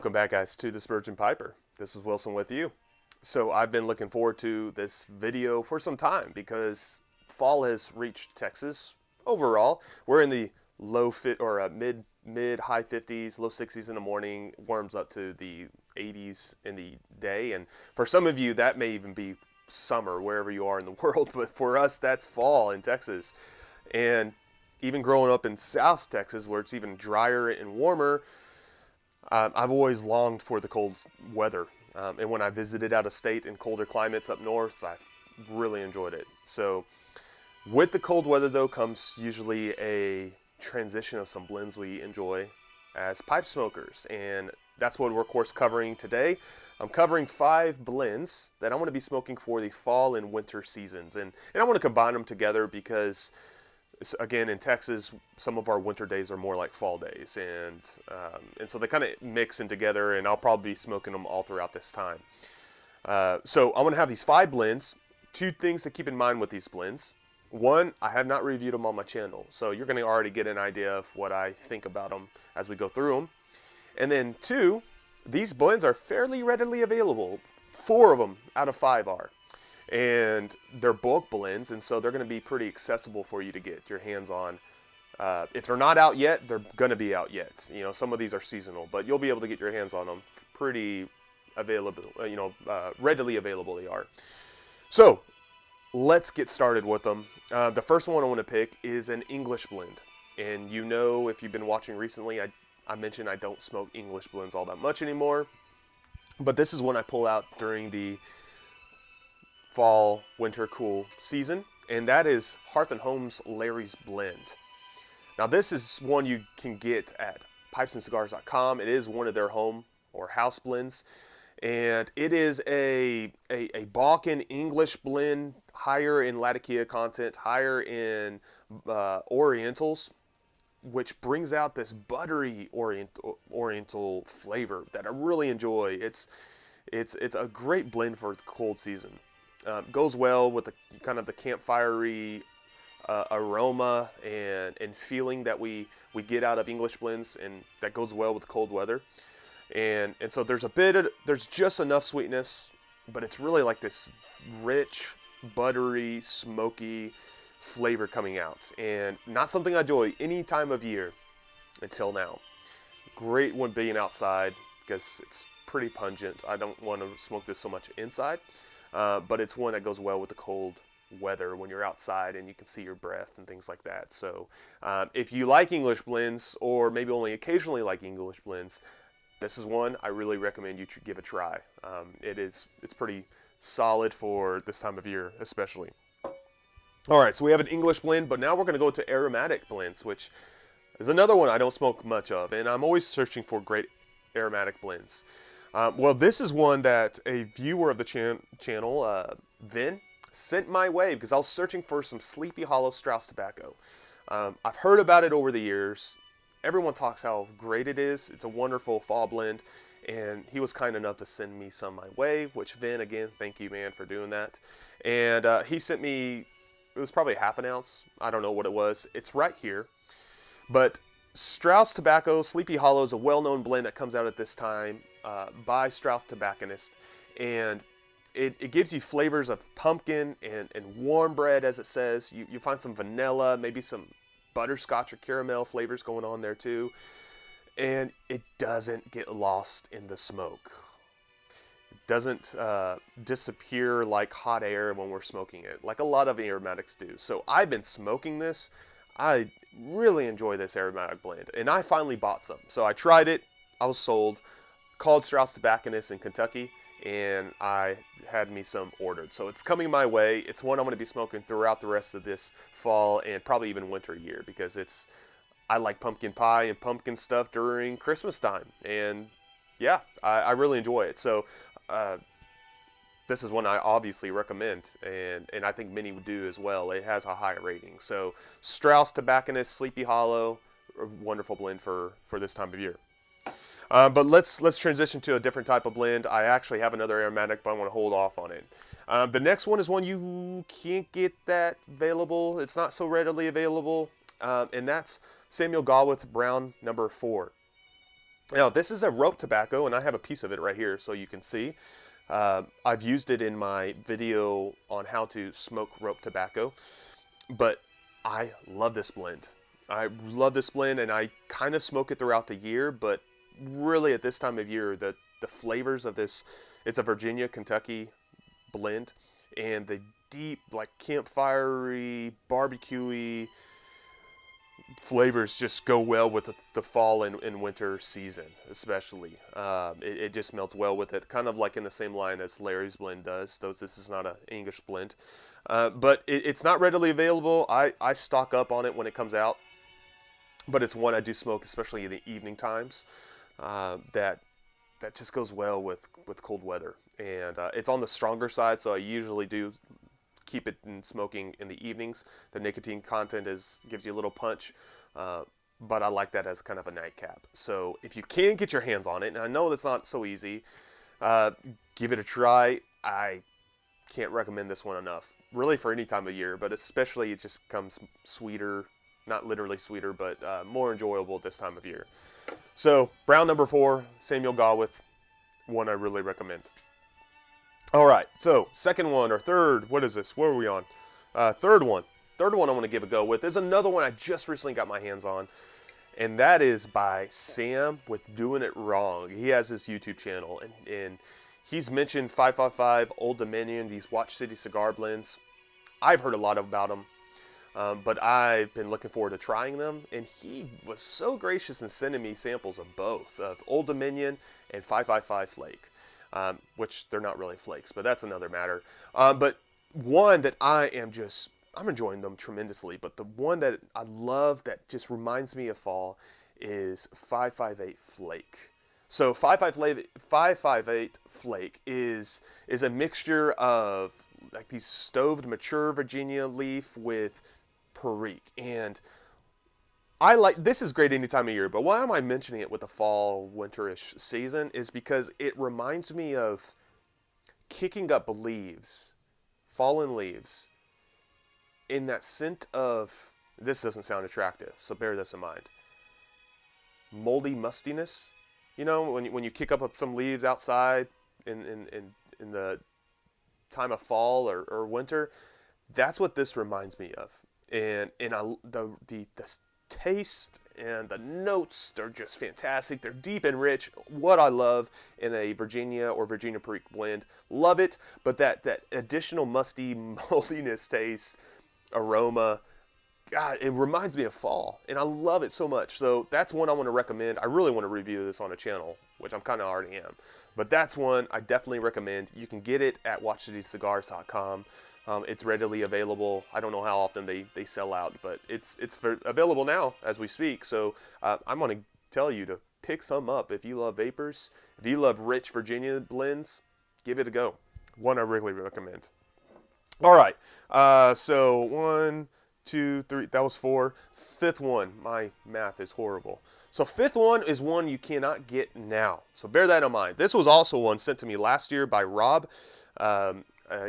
Welcome back, guys, to TheSpurgeonPiper. This is Wilson with you. So I've been looking forward to this video for some time because fall has reached Texas overall. We're in the mid high 50s, low 60s in the morning, warms up to the 80s in the day. And for some of you, that may even be summer wherever you are in the world. But for us, that's fall in Texas. And even growing up in South Texas, where it's even drier and warmer, I've always longed for the cold weather. And when I visited out of state in colder climates up north, I really enjoyed it. So with the cold weather, though, comes usually a transition of some blends we enjoy as pipe smokers. And that's what we're, of course, covering today. I'm covering 5 blends that I want to be smoking for the fall and winter seasons. And I want to combine them together because, again, in Texas, some of our winter days are more like fall days, and so they kind of mix in together, and I'll probably be smoking them all throughout this time. So I'm going to have these 5 blends. 2 things to keep in mind with these blends. 1, I have not reviewed them on my channel, so you're going to already get an idea of what I think about them as we go through them. And then 2, these blends are fairly readily available. 4 of them out of 5 are. And they're bulk blends, and so they're going to be pretty accessible for you to get your hands on. If they're not out yet, they're going to be out yet. You know, some of these are seasonal, but you'll be able to get your hands on them pretty available. Readily available they are. So let's get started with them. The first one I want to pick is an English blend, and you know, if you've been watching recently, I mentioned I don't smoke English blends all that much anymore, but this is one I pull out during the fall, winter, cool season, and that is Hearth & Home's Larry's Blend. Now, this is one you can get at pipesandcigars.com. It is one of their home or house blends, and it is a Balkan English blend, higher in Latakia content, higher in Orientals, which brings out this buttery Oriental flavor that I really enjoy. It's a great blend for the cold season. Goes well with the kind of the campfire-y aroma and feeling that we get out of English blends, and that goes well with cold weather. And so there's just enough sweetness, but it's really like this rich, buttery, smoky flavor coming out, and not something I enjoy any time of year until now. Great when being outside because it's pretty pungent. I don't want to smoke this so much inside. But it's one that goes well with the cold weather when you're outside and you can see your breath and things like that. So if you like English blends, or maybe only occasionally like English blends, this is one I really recommend you give a try. It's pretty solid for this time of year, especially. All right, so we have an English blend, but now we're going to go to aromatic blends, which is another one I don't smoke much of, and I'm always searching for great aromatic blends. Well, this is one that a viewer of the channel, Vin, sent my way because I was searching for some Sleepy Hollow Straus tobacco. I've heard about it over the years. Everyone talks how great it is. It's a wonderful fall blend, and he was kind enough to send me some my way, which Vin, again, thank you, man, for doing that. And he sent me, it was probably half an ounce. I don't know what it was. It's right here. But Straus Tobacco Sleepy Hollow is a well-known blend that comes out at this time by Straus Tobacconist, and it gives you flavors of pumpkin and warm bread, as it says. You find some vanilla, maybe some butterscotch or caramel flavors going on there too, and it doesn't get lost in the smoke. It doesn't disappear like hot air when we're smoking it, like a lot of aromatics do. So I've been smoking this. I really enjoy this aromatic blend, and I finally bought some. So I tried it, I was sold, called Straus Tobacconist in Kentucky, and I had me some ordered. So it's coming my way. It's one I'm going to be smoking throughout the rest of this fall and probably even winter year, because I like pumpkin pie and pumpkin stuff during Christmas time, and yeah, I really enjoy it. So this is one I obviously recommend, and I think many would do as well. It has a high rating. So Straus Tobacconist Sleepy Hollow, a wonderful blend for this time of year. But let's transition to a different type of blend. I actually have another aromatic, but I want to hold off on it. The next one is one you can't get that available. It's not so readily available, and that's Samuel Gawith Brown No. 4. Now, this is a rope tobacco, and I have a piece of it right here so you can see. I've used it in my video on how to smoke rope tobacco, but I love this blend. I love this blend, and I kind of smoke it throughout the year, but really at this time of year, the flavors of this, it's a Virginia, Kentucky blend, and the deep, like campfirey, barbecuey flavors just go well with the fall and winter season, especially. It just melts well with it, kind of like in the same line as Larry's blend does, though this is not an English blend. But it's not readily available. I stock up on it when it comes out, but it's one I do smoke, especially in the evening times. That just goes well with cold weather, and it's on the stronger side, so I usually do keep it in smoking in the evenings. The nicotine content gives you a little punch, but I like that as kind of a nightcap. So if you can get your hands on it, and I know that's not so easy, give it a try. I can't recommend this one enough, really, for any time of year, but especially it just becomes sweeter, not literally sweeter, but more enjoyable this time of year. So brown number 4, Samuel Gawith, one I really recommend. All right, so second one or third, what is this? Where are we on? Third one I want to give a go with is another one I just recently got my hands on, and that is by Sam with Doing It Wrong. He has his YouTube channel, and he's mentioned 555, Old Dominion, these Watch City cigar blends. I've heard a lot about them, but I've been looking forward to trying them, and he was so gracious in sending me samples of both, of Old Dominion and 555 Flake. Which they're not really flakes, but that's another matter. But one that I'm enjoying them tremendously, but the one that I love that just reminds me of fall is 558 Flake. So 558 Flake is a mixture of like these stoved mature Virginia leaf with Perique, and this is great any time of year, but why am I mentioning it with the fall, winterish season is because it reminds me of kicking up leaves, fallen leaves, in that scent of, this doesn't sound attractive, so bear this in mind, moldy mustiness. You know, when you kick up some leaves outside in the time of fall or winter, that's what this reminds me of. And the taste and the notes are just fantastic. They're deep and rich. What I love in a Virginia or Virginia Perique blend. Love it, but that additional musty moldiness taste, aroma, God, it reminds me of fall, and I love it so much. So that's one I want to recommend. I really want to review this on a channel, which I'm kind of already am. But that's one I definitely recommend. You can get it at watchcitycigars.com. It's readily available. I don't know how often they sell out, but it's available now as we speak. So I'm going to tell you to pick some up if you love vapors. If you love rich Virginia blends, give it a go. One I really recommend. All right. So 1, 2, 3. That was 4. Fifth one. My math is horrible. So fifth one is one you cannot get now. So bear that in mind. This was also one sent to me last year by Rob.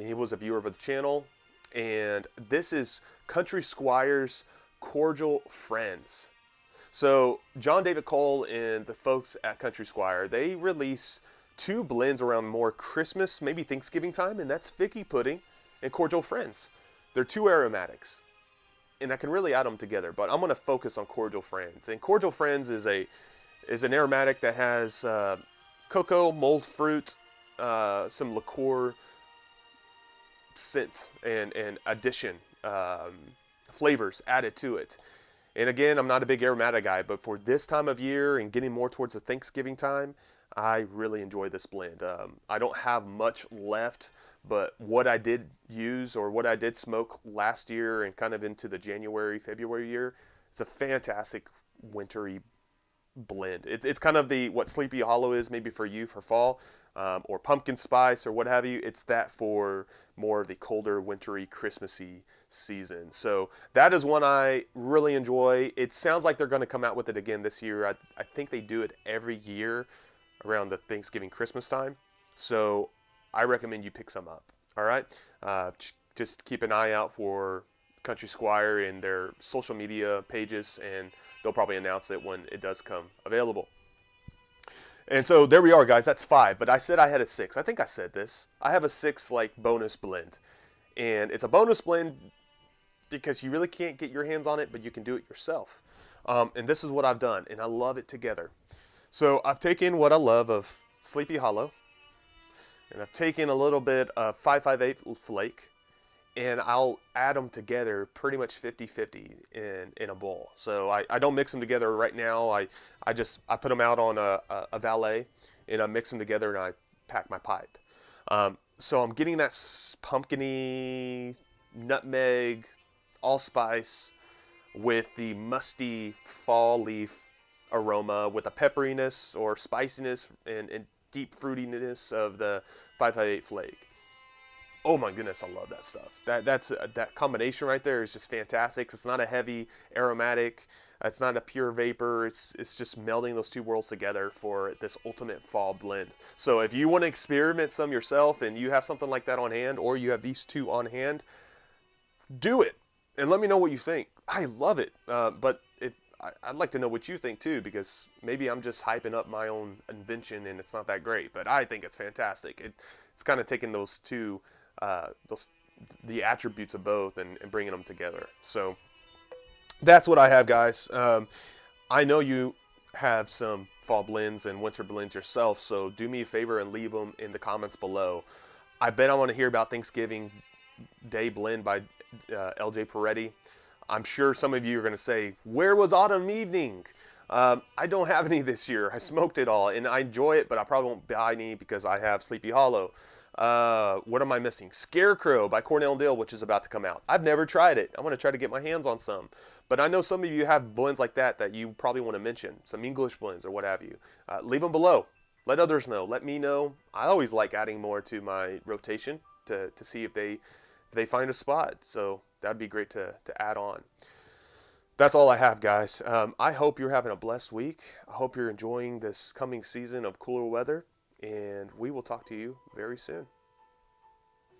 He was a viewer of the channel, and this is Country Squire's Cordial Friends. So John David Cole and the folks at Country Squire, they release 2 blends around more Christmas, maybe Thanksgiving time, and that's Figgy Pudding and Cordial Friends. They're 2 aromatics, and I can really add them together, but I'm going to focus on Cordial Friends. And Cordial Friends is an aromatic that has cocoa, mulled fruit, some liqueur, scent and addition flavors added to it. And again, I'm not a big aromatic guy, but for this time of year and getting more towards the Thanksgiving time, I really enjoy this blend. I don't have much left, but what I did use or what I did smoke last year and kind of into the January, February year, it's a fantastic wintry blend. It's kind of what Sleepy Hollow is maybe for you for fall, or pumpkin spice or what have you. It's that for more of the colder, wintry, Christmassy season. So that is one I really enjoy. It sounds like they're going to come out with it again this year. I think they do it every year around the Thanksgiving, Christmas time. So I recommend you pick some up. All right. Just keep an eye out for Country Squire in their social media pages, and they'll probably announce it when it does come available. And so there we are, guys. That's 5. But I said I had a 6. I think I said this. I have a 6 like bonus blend, and it's a bonus blend because you really can't get your hands on it, but you can do it yourself. And this is what I've done, and I love it together. So I've taken what I love of Sleepy Hollow, and I've taken a little bit of 558 Flake, and I'll add them together pretty much 50-50 in a bowl. So I don't mix them together right now. I put them out on a valet, and I mix them together, and I pack my pipe. So I'm getting that pumpkiny, nutmeg, allspice with the musty fall leaf aroma with a pepperiness or spiciness and deep fruitiness of the 558 Flake. Oh my goodness, I love that stuff. That combination right there is just fantastic. It's not a heavy aromatic. It's not a pure vapor. It's just melding those two worlds together for this ultimate fall blend. So if you want to experiment some yourself and you have something like that on hand, or you have these two on hand, do it and let me know what you think. I love it. But I'd like to know what you think too, because maybe I'm just hyping up my own invention and it's not that great, but I think it's fantastic. It's kind of taking those two, the attributes of both and bringing them together. So that's what I have, guys. I know you have some fall blends and winter blends yourself, so do me a favor and leave them in the comments below. I bet I want to hear about Thanksgiving Day blend by LJ Peretti. I'm sure some of you are going to say, where was Autumn Evening? I don't have any this year. I smoked it all, and I enjoy it, but I probably won't buy any because I have Sleepy Hollow. What am I missing? Scarecrow by Cordial and Diehl, which is about to come out. I've never tried it. I want to try to get my hands on some. But I know some of you have blends like that you probably want to mention, some English blends or what have you. Leave them below. Let others know. Let me know. I always like adding more to my rotation to see if they find a spot. So that'd be great to add on. That's all I have, guys. I hope you're having a blessed week. I hope you're enjoying this coming season of cooler weather, and we will talk to you very soon.